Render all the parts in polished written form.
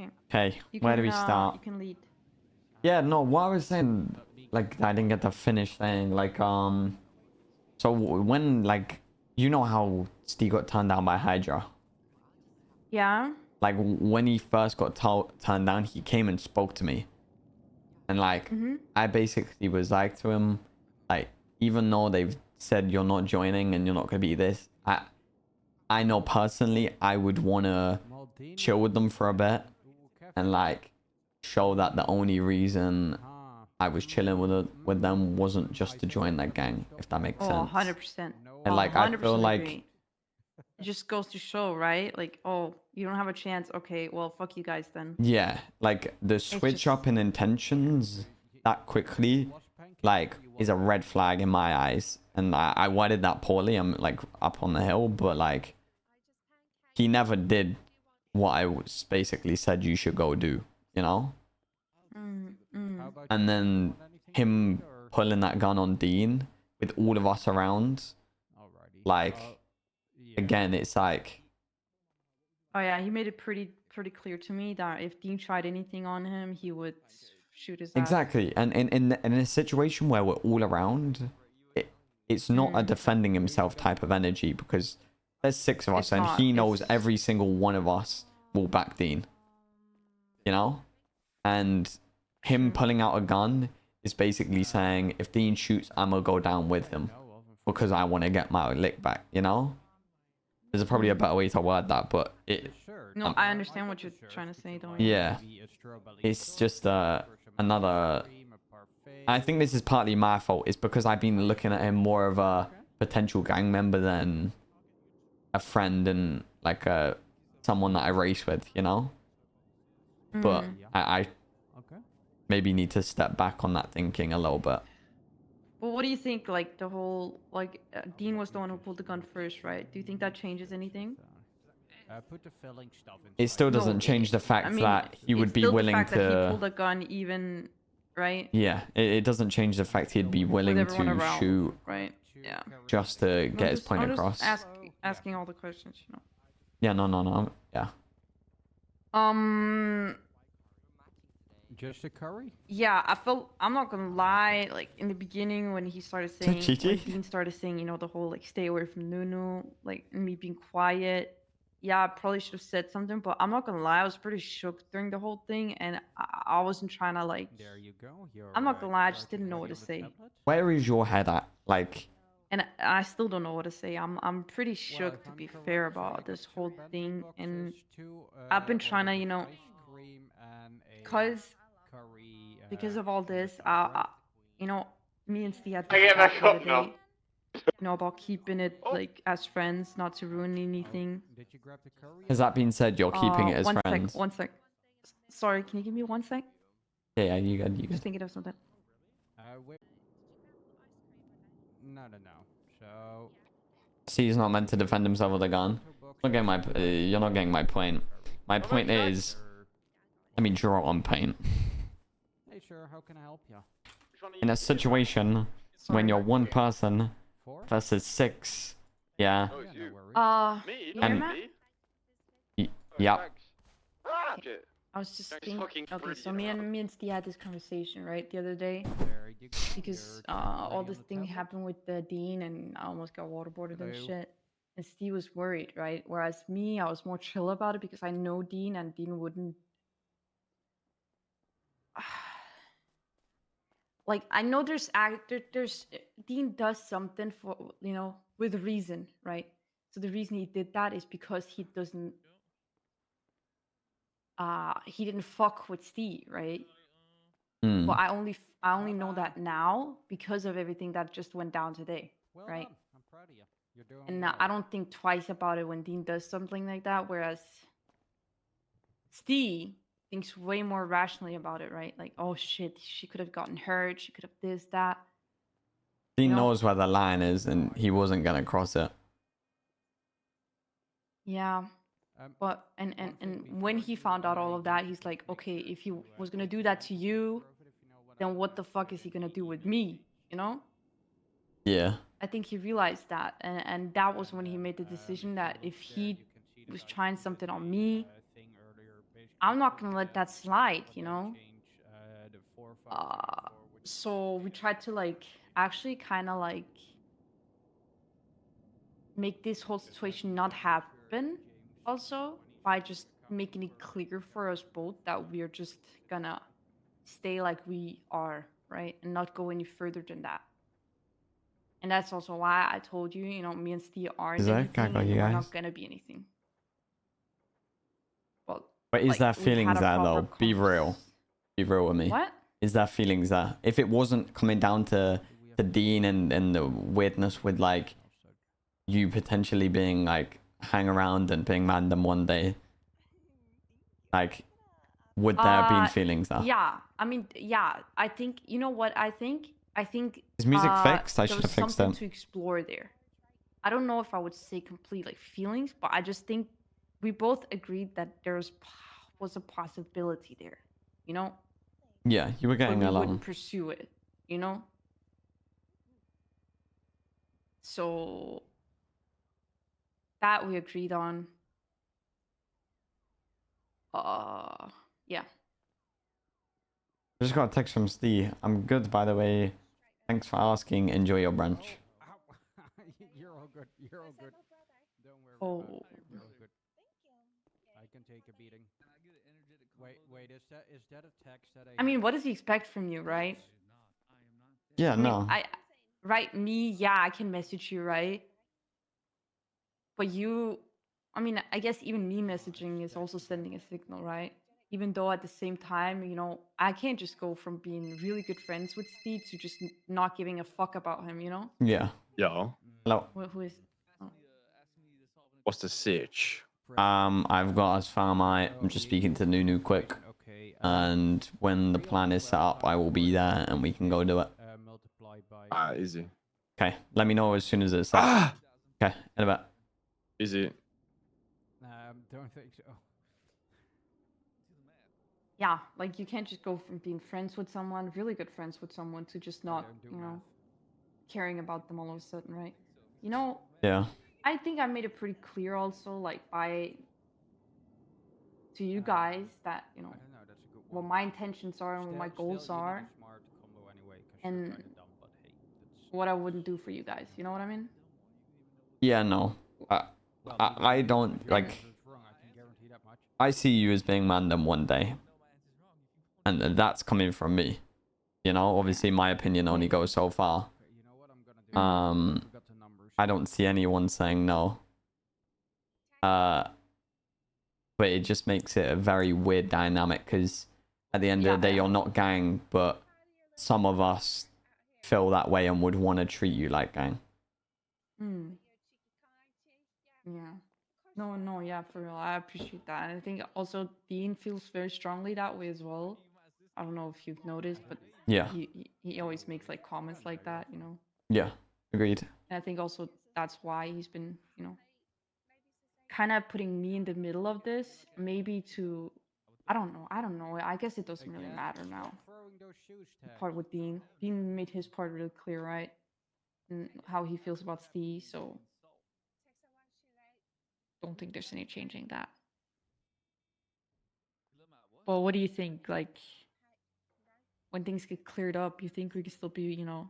Okay. Okay, You where do can we start? you can lead. Yeah, no, what I was saying, like, I didn't get to finish saying, like, so when, like, you know how Steve got turned down by Hydra? Yeah. Like, when he first got turned down, he came and spoke to me. And, like, Mm-hmm. I basically was like to him, like, even though they've said you're not joining and you're not going to be this, I know personally I would want to chill with them for a bit and, like, show that the only reason I was chilling with them wasn't just to join that gang, if that makes Oh, sense. 100%. And, like, I feel 100% like, agree. It just goes to show, right? Like, oh, you don't have a chance. Okay, well, fuck you guys then. yeah, like, the It's switch just up in intentions that quickly, like, is a red flag in my eyes. And I worded that poorly. I'm, like, up on the hill, but, like, he never did what I was basically said you should go do, you know? mm, mm. And then him pulling that gun on Dean with all of us around, like, again, it's like, Oh yeah, he made it pretty clear to me that if Dean tried anything on him, he would shoot his ass. exactly. And in a situation where we're all around, it's not a defending himself type of energy, because there's 6 of us It's and not. he knows It's every single one of us will back Dean, you know? And him true. pulling out a gun is basically saying, if Dean shoots, I'm gonna go down with him because I want to get my lick back, you know? There's probably a better way to word that, but No, I understand what you're trying to say, though. yeah, it's just another. I think this is partly my fault. It's because I've been looking at him more of a potential gang member than a friend and, like, someone that I race with, you know? But Mm. I maybe need to step back on that thinking a little bit. Well, what do you think? Like the whole Dean was the one who pulled the gun first, right? Do you think that changes anything? It still No, doesn't change the I fact mean, that he it's would be still the willing fact that he to. pulled a gun, even, right, Yeah, it doesn't change the fact he'd be with willing everyone to around, shoot right? Yeah. just to No, get his point I'm just across. asking all the questions, you know. Yeah, no. Yeah. Um, yeah, I'm not gonna lie, like in the beginning when when Chichi? Dean started saying, you know, the whole like stay away from Nunu, like and me being quiet. Yeah, I probably should have said something, but I'm not gonna lie, I was pretty shook during the whole thing, and I wasn't trying to like. I'm not gonna lie, I just didn't know what to say, Where is your head at? Like, and I still don't know what to say. I'm pretty shook to be fair about this whole thing, and I've been trying to, you know, cause because of all this, you know, me and Steve had I this get talk back the other up day, now. you know, about keeping it like as friends, not to ruin anything. has that been said, you're keeping it as One sec, friends? one sec. Sorry, can you give me one sec? Yeah, you good, you I'm just good. thinking of something. See, he's not meant to defend himself with a gun. Not getting my, you're not getting my point. My point is, let me draw on paint. In a situation when Sorry. you're one person versus 6, yeah. Oh, it's you. Me? You Not hear And- Matt? Yep. Thanks. Ah, Okay. shit. I was just Thanks thinking. fucking Okay, for so it, me you and know. me and Steve had this conversation right the other day because all this thing happened with the dean and I almost got waterboarded and shit. And Steve was worried, right? Whereas me, I was more chill about it because I know Dean and Dean wouldn't. Like I know there's Dean does something for, you know, with reason, right? So the reason he did that is because he didn't fuck with Steve, right? Hmm. But I only know that now because of everything that just went down today, right? And I don't think twice about it when Dean does something like that, whereas Steve thinks way more rationally about it, right? Like, oh shit, she could have gotten hurt, she could have this, that. He You know? knows where the line is and he wasn't gonna cross it. Yeah. But and when he found out all of that, he's like, okay, if he was gonna do that to you, then what the fuck is he gonna do with me? You know? Yeah. I think he realized that, and that was when he made the decision that if he was trying something on me, I'm not gonna let that slide, you know. Uh, so we tried to like actually kind of like make this whole situation not happen also by just making it clear for us both that we're just gonna stay like we are, right? And not go any further than that. And that's also why I told you, you know, me and Steve Is aren't that anything got and you we're guys? not gonna be anything. But But is like there we had feelings a there proper though? Be real. Be real with me. What? Is there feelings there? If it wasn't coming down to Dean and the weirdness with like you potentially being like hang around and being random one day, like would there have been feelings there? Yeah. I mean, yeah. I think you know what I think Is music fixed? I there should was have fixed something it. to explore there. I don't know if I would say complete like feelings, but I just think we both agreed that was a possibility there, you know, Yeah, you were but getting we along. wouldn't pursue it, you know. So that we agreed on. Yeah. Just got a text from Steve. I'm good, by the way. Thanks for asking. Enjoy your brunch. You're all good. You're all good. Don't worry about Oh. it. You're all good. I can take a beating. Wait, is that a text that I mean, what does he expect from you, right? Yeah, I mean, no. right, me, yeah, I can message you, right? But you, I mean, I guess even me messaging is also sending a signal, right? Even though at the same time, you know, I can't just go from being really good friends with Steve to just not giving a fuck about him, you know? Yeah. Yeah. Hello. Who is? Oh. What's the sitch? I've got as far my. I'm just speaking to Nunu quick. Okay. And when the plan is set up, I will be there and we can go do it. Multiplied by. Ah, easy. Okay. Let me know as soon as it's set. Ah, Okay. In a bit. easy. Don't think so. Yeah, like you can't just go from being friends with someone, really good friends with someone, to just not, don't do you know, math. caring about them all of a sudden, right? You know, Yeah. I think I made it pretty clear also, like by to you guys that, you know, I don't know. That's a good what one. my intentions are and what my goals Still, you need are, a smart combo anyway, because and you're kind of dumb. But hey, that's. what I wouldn't do for you guys. You know what I mean? Yeah, no. Well, I don't if your like. answer is wrong, I can guarantee that much. I see you as being random one day, and that's coming from me. You know, obviously my opinion only goes so far. Okay, you know what I'm gonna do? I forgot the numbers. I don't see anyone saying no. But it just makes it a very weird dynamic because at the end of the day, Yeah. you're not gang, but some of us feel that way and would want to treat you like gang. Yeah. No, yeah, for real. I appreciate that. And I think also Dean feels very strongly that way as well. I don't know if you've noticed, but Yeah. he always makes like comments like that, you know. Yeah. Agreed. And I think also that's why he's been, you know, kind of putting me in the middle of this, maybe to I don't know. I guess it doesn't really matter now. Throwing those shoes The tags. part with Dean. Dean made his part really clear, right? And how he feels about Steve, so don't think there's any changing that. But what do you think? Like when things get cleared up, you think we could still be, you know,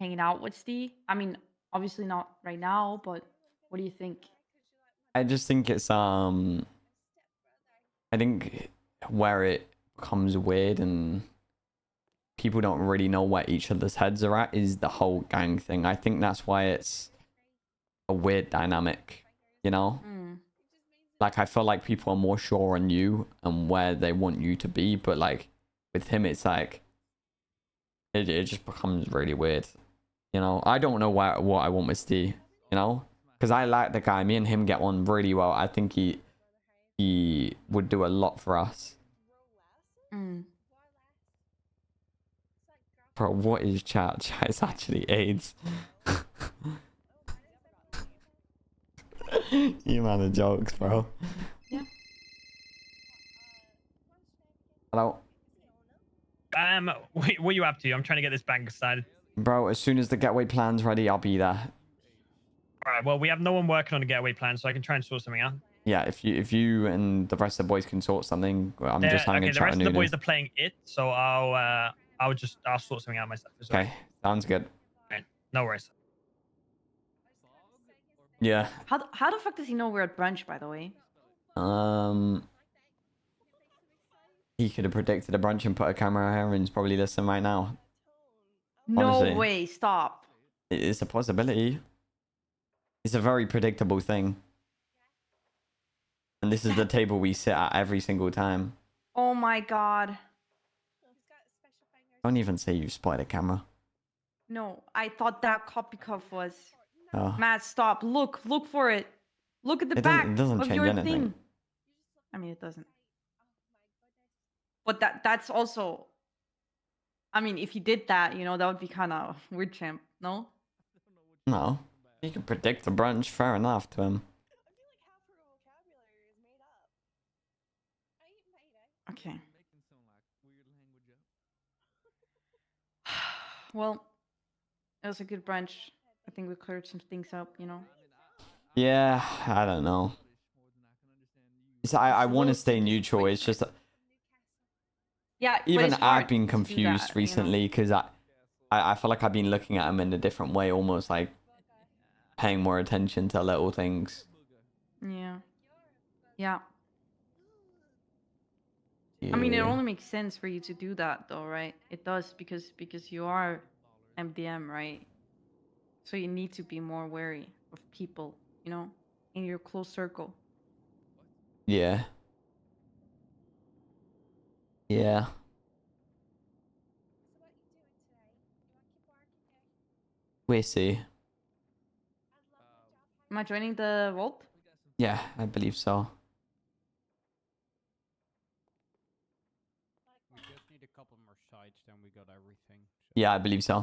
hanging out with Steve? I mean, obviously not right now, but what do you think? I just think it's I think where it becomes weird and people don't really know where each other's heads are at is the whole gang thing. I think that's why it's a weird dynamic, you know? Like I feel like people are more sure on you and where they want you to be, but like with him it's like it just becomes really weird. You know, I don't know what I want with Steve, you know? Because I like the guy. Me and him get on really well. I think he would do a lot for us. Bro, what is chat? Chat is actually AIDS. You man of jokes, bro. Yeah. Hello? What are you up to? I'm trying to get this bank started. Bro, as soon as the getaway plan's ready, I'll be there. All right. Well, we have no one working on a getaway plan, so I can try and sort something out. yeah, if you and the rest of the boys can sort something, well, I'm just having Okay, a the chat rest with of the Nunu. boys are playing it, so I'll sort something out myself as well. Okay, sounds good. Alright, no worries. Yeah. How the fuck does he know we're at brunch, by the way? He could have predicted a brunch and put a camera here and he's probably listening right now. No Honestly. way, stop. It's a possibility. It's a very predictable thing. And this is the table we sit at every single time. Oh my god. Don't even say you spotted a camera. No, I thought that copy cuff was. Oh. Matt, stop. Look for it. Look at the It back doesn't of change your anything. thing. I mean, it doesn't. But that's also. I mean, if he did that, you know, that would be kind of weird, champ. No. No. You can predict the brunch, fair enough to him. Okay. Well, it was a good brunch. I think we cleared some things up, you know. Yeah, I don't know. I want to stay neutral. It's just that Yeah, but even it's hard I've been to do confused that, recently because I feel like I've been looking at him in a different way, almost like paying more attention to little things. Yeah. Yeah. I mean, it Yeah. only makes sense for you to do that, though, right? It does because you are MDM, right? So you need to be more wary of people, you know, in your close circle. Yeah. Yeah. We'll see. Am I joining the vault? Yeah, I believe so. We just need a couple more sites, then we got everything. So, Yeah, I believe so.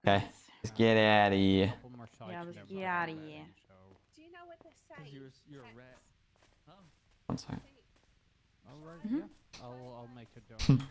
Okay. Nice. Let's get out of here. couple more sites, Yeah, and let's then get we're outta ready, here. So, Do you know what the site? You're a rat. One sec. all right, Mhm. yeah, I'll make it done.